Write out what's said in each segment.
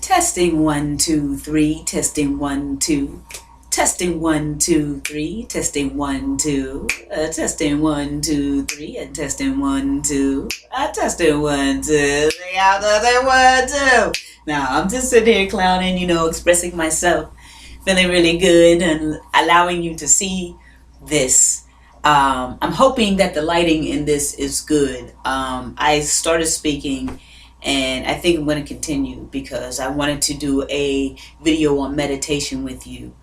Testing 1, 2, 3. Testing 1, 2. Testing 1, 2, 3. Testing 1, 2. Testing 1, 2, 3. And testing 1, 2. Testing 1, 2. Testing 1, 2. Now I'm just sitting here clowning, expressing myself, feeling really good, and allowing you to see this. I'm hoping that the lighting in this is good. I started speaking, and I think I'm going to continue because I wanted to do a video on meditation with you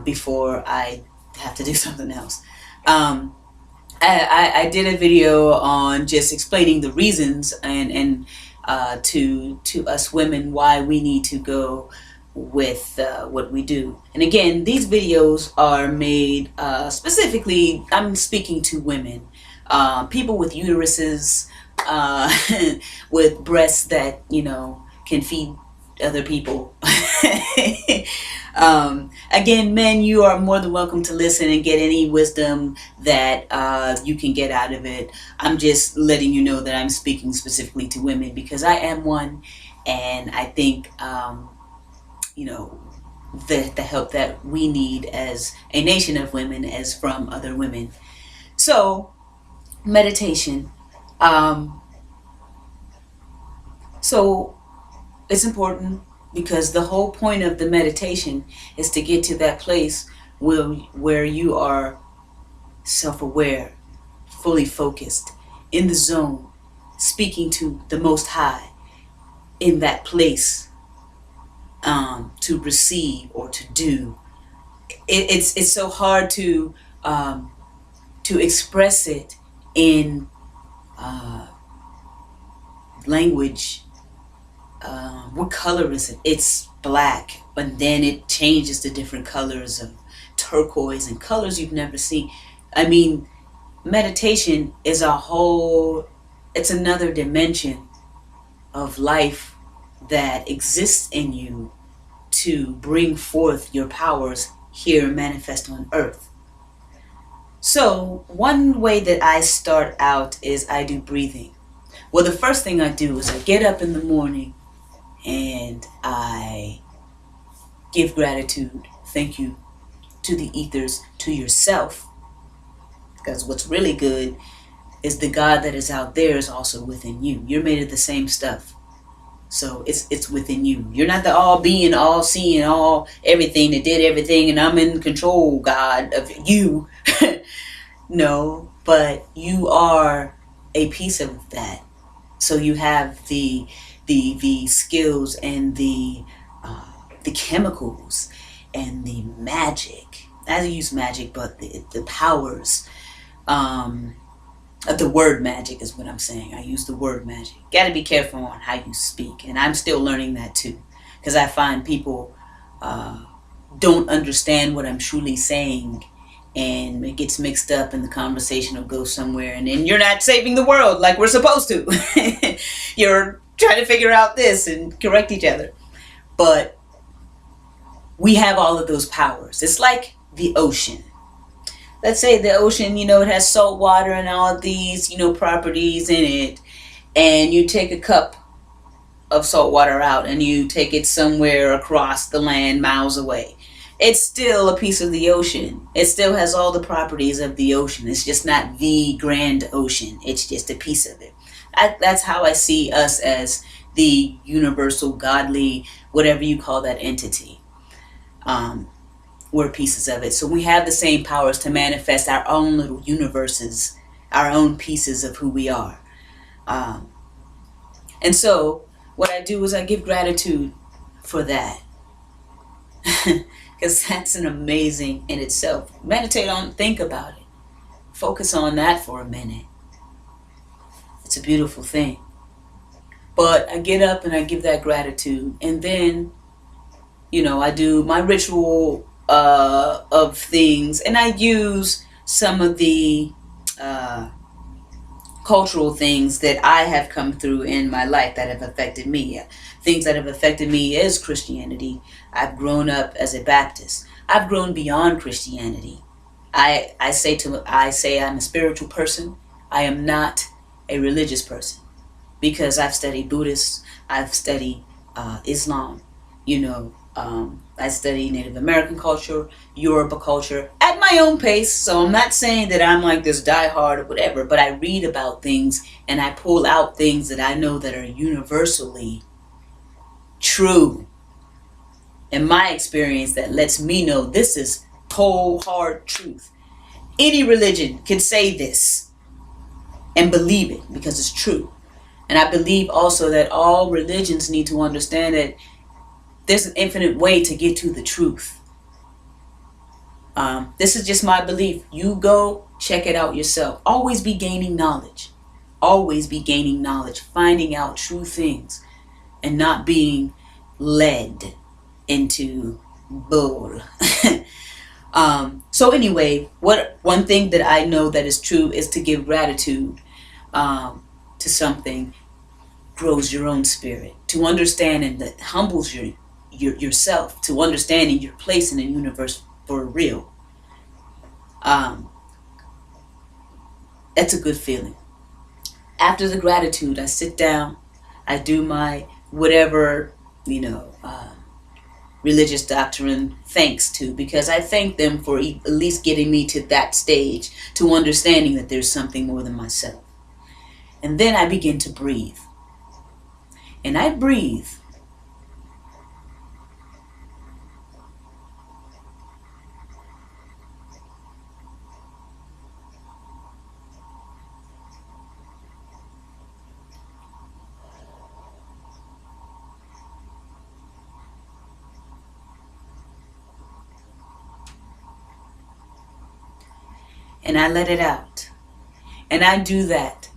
before I have to do something else. I did a video on just explaining the reasons and to us women why we need to go with what we do. And again, these videos are made specifically, I'm speaking to women, people with uteruses, with breasts that can feed other people. Again, men, you are more than welcome to listen and get any wisdom that you can get out of it. I'm just letting you know that I'm speaking specifically to women because I am one, and I think the help that we need as a nation of women as from other women. So meditation, so it's important because the whole point of the meditation is to get to that place where you are self-aware, fully focused, in the zone, speaking to the Most High, in that place, to receive or to do. It's so hard to express it in language. What color is it? It's black, but then it changes to different colors of turquoise and colors you've never seen. I mean, meditation is it's another dimension of life that exists in you to bring forth your powers here manifest on earth. So one way that I start out is I do breathing. Well, the first thing I do is I get up in the morning and I give gratitude, thank you to the ethers, to yourself, because what's really good is the God that is out there is also within you. You're made of the same stuff. So it's within you. You're not the all being, all seeing, all everything that did everything, and I'm in control, God, of you. No, but you are a piece of that. So you have the skills and the chemicals and the magic. I use magic, but the powers. The word magic is what I'm saying. I use the word magic. Got to be careful on how you speak, and I'm still learning that too, because I find people don't understand what I'm truly saying, and it gets mixed up, and the conversation will go somewhere, and then you're not saving the world like we're supposed to. You're trying to figure out this and correct each other, but we have all of those powers. It's like the ocean. Let's say the ocean, it has salt water and all of these, properties in it. And you take a cup of salt water out and you take it somewhere across the land, miles away. It's still a piece of the ocean. It still has all the properties of the ocean. It's just not the grand ocean. It's just a piece of it. That's how I see us as the universal, godly, whatever you call that entity. We're pieces of it. So we have the same powers to manifest our own little universes, our own pieces of who we are. And so what I do is I give gratitude for that. Because that's an amazing in itself. Meditate on, think about it. Focus on that for a minute. It's a beautiful thing. But I get up and I give that gratitude. And then, I do my ritual of things, and I use some of the cultural things that I have come through in my life that have affected me. Things that have affected me is Christianity. I've grown up as a Baptist. I've grown beyond Christianity. I say I'm a spiritual person. I am not a religious person because I've studied Buddhists. I've studied Islam. I study Native American culture, Yoruba culture at my own pace. So I'm not saying that I'm like this diehard or whatever, but I read about things and I pull out things that I know that are universally true in my experience that lets me know this is cold, hard truth. Any religion can say this and believe it because it's true. And I believe also that all religions need to understand that there's an infinite way to get to the truth. This is just my belief. You go check it out yourself. Always be gaining knowledge. Always be gaining knowledge. Finding out true things and not being led into bull. So anyway, one thing that I know that is true is to give gratitude to something grows your own spirit. To understand and that humbles yourself. To understanding your place in the universe for real. That's a good feeling. After the gratitude, I sit down. I do my whatever, religious doctrine thanks to, because I thank them for at least getting me to that stage, to understanding that there's something more than myself. And then I begin to breathe. And I breathe. And I let it out. And I do that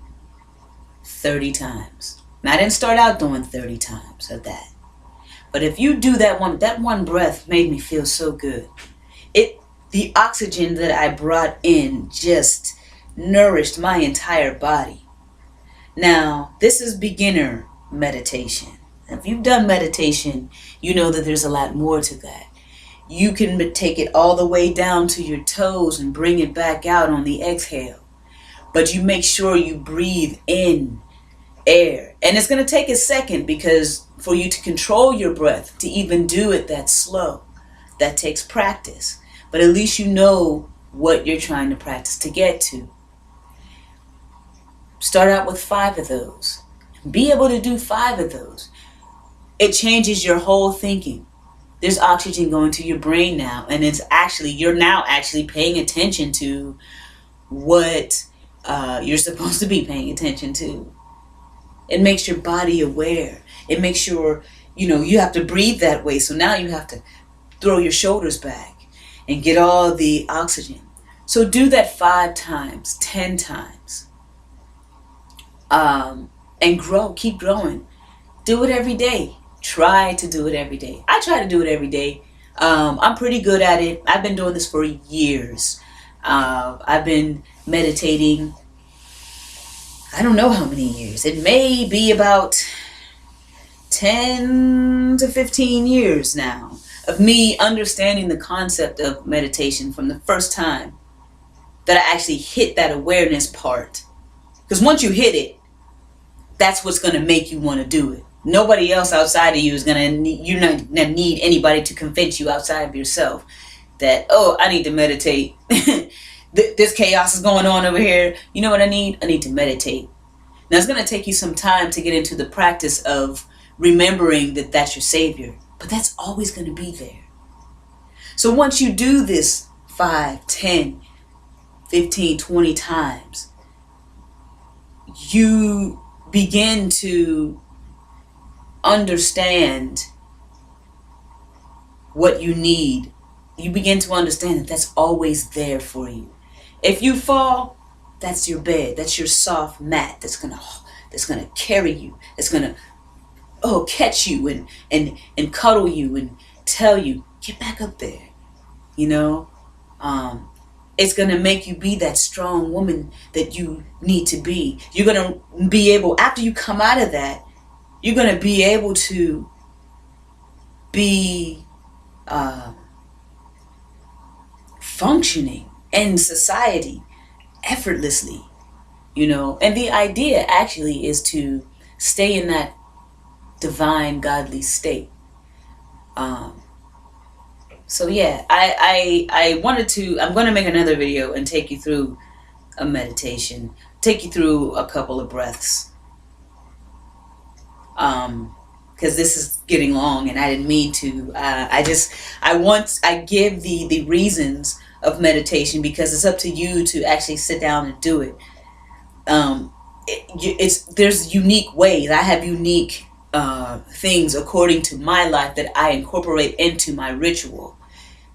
30 times. Now, I didn't start out doing 30 times of that. But if you do that one breath made me feel so good. The oxygen that I brought in just nourished my entire body. Now, this is beginner meditation. If you've done meditation, you know that there's a lot more to that. You can take it all the way down to your toes and bring it back out on the exhale. But you make sure you breathe in air. And it's going to take a second because for you to control your breath, to even do it that slow, that takes practice. But at least you know what you're trying to practice to get to. Start out with 5 of those. Be able to do 5 of those. It changes your whole thinking. There's oxygen going to your brain now, and you're now actually paying attention to what you're supposed to be paying attention to. It makes your body aware. It makes sure, you have to breathe that way. So now you have to throw your shoulders back and get all the oxygen. So do that 5 times, 10 times. And grow, keep growing. Do it every day. Try to do it every day. I try to do it every day. I'm pretty good at it. I've been doing this for years. I've been meditating, I don't know how many years. It may be about 10 to 15 years now of me understanding the concept of meditation from the first time that I actually hit that awareness part. Because once you hit it, that's what's going to make you want to do it. Nobody else outside of you is going to need, you're not going to need anybody to convince you outside of yourself that, oh, I need to meditate. This chaos is going on over here. You know what I need? I need to meditate. Now, it's going to take you some time to get into the practice of remembering that that's your savior. But that's always going to be there. So once you do this 5, 10, 15, 20 times, you begin to understand what you need. You begin to understand that that's always there for you. If you fall, that's your bed. That's your soft mat that's gonna carry you. That's gonna catch you and cuddle you and tell you, get back up there. It's gonna make you be that strong woman that you need to be. You're gonna be able, after you come out of that, you're gonna be able to be functioning in society effortlessly, and the idea actually is to stay in that divine, godly state. So yeah, I wanted to, I'm going to make another video and take you through a meditation, take you through a couple of breaths. Because this is getting long and I didn't mean to. I give the reasons of meditation because it's up to you to actually sit down and do it. There's unique ways. I have unique things according to my life that I incorporate into my ritual.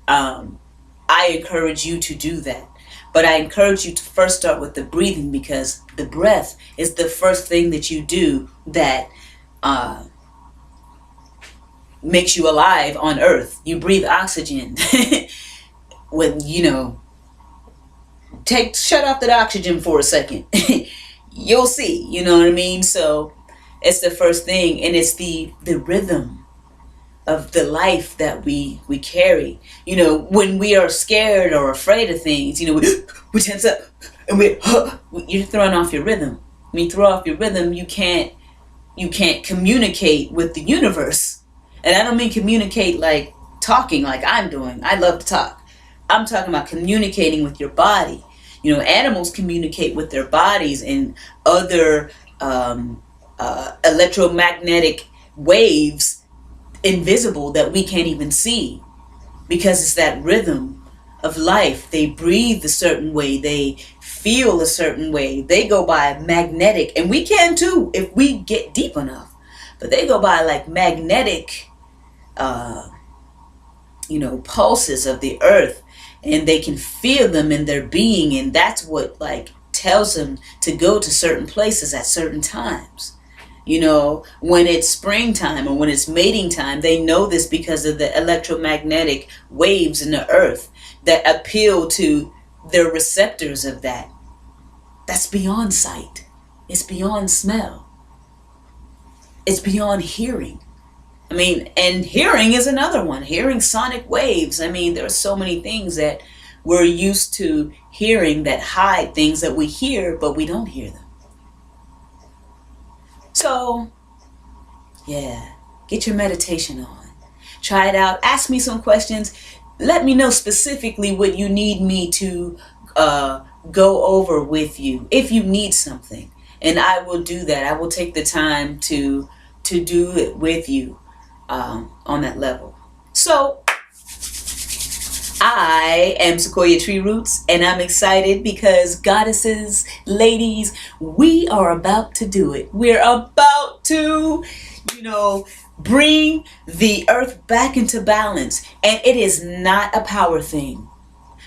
I encourage you to do that. But I encourage you to first start with the breathing, because the breath is the first thing that you do that makes you alive on earth. You breathe oxygen. When, shut off that oxygen for a second. You'll see, you know what I mean? So it's the first thing, and it's the rhythm of the life that we carry. When we are scared or afraid of things, we tense up and you're throwing off your rhythm. When you throw off your rhythm, you can't communicate with the universe. And I don't mean communicate like talking like I'm doing. I love to talk. I'm talking about communicating with your body. Animals communicate with their bodies and other electromagnetic waves, invisible, that we can't even see, because it's that rhythm of life. They breathe a certain way, they feel a certain way, they go by magnetic, and we can too if we get deep enough, but they go by like magnetic pulses of the earth, and they can feel them in their being, and that's what tells them to go to certain places at certain times. When it's springtime or when it's mating time, they know this because of the electromagnetic waves in the earth that appeal to their receptors of that. That's beyond sight. It's beyond smell. It's beyond hearing. And hearing is another one. Hearing sonic waves. There are so many things that we're used to hearing that hide things that we hear, but we don't hear them. So, yeah, get your meditation on. Try it out. Ask me some questions. Let me know specifically what you need me to go over with you, if you need something. And I will do that. I will take the time to do it with you on that level. So, I am Sequoia Treeroots, and I'm excited because goddesses, ladies, we are about to do it. We're about to, bring the earth back into balance. And it is not a power thing.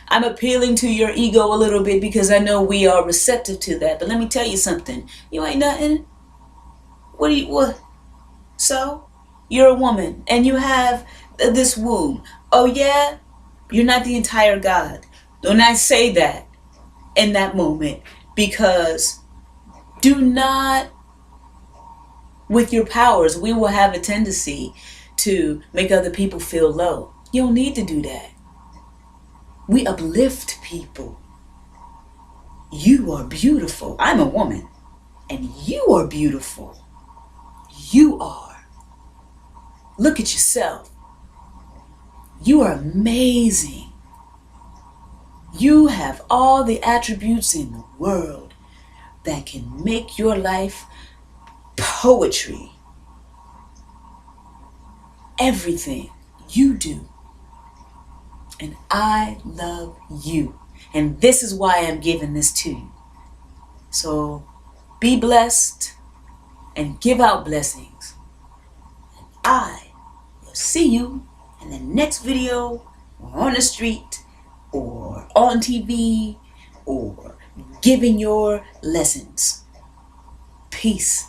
I'm appealing to your ego a little bit because I know we are receptive to that. But let me tell you something. You ain't nothing. What? So, you're a woman and you have this womb. Oh yeah? You're not the entire God. Don't I say that in that moment, because do not, with your powers, we will have a tendency to make other people feel low. You don't need to do that. We uplift people. You are beautiful. I'm a woman, and you are beautiful. You are. Look at yourself. You are amazing. You have all the attributes in the world that can make your life poetry. Everything you do. And I love you. And this is why I'm giving this to you. So be blessed and give out blessings. And I will see you in the next video, or on the street, or on TV, or giving your lessons. Peace.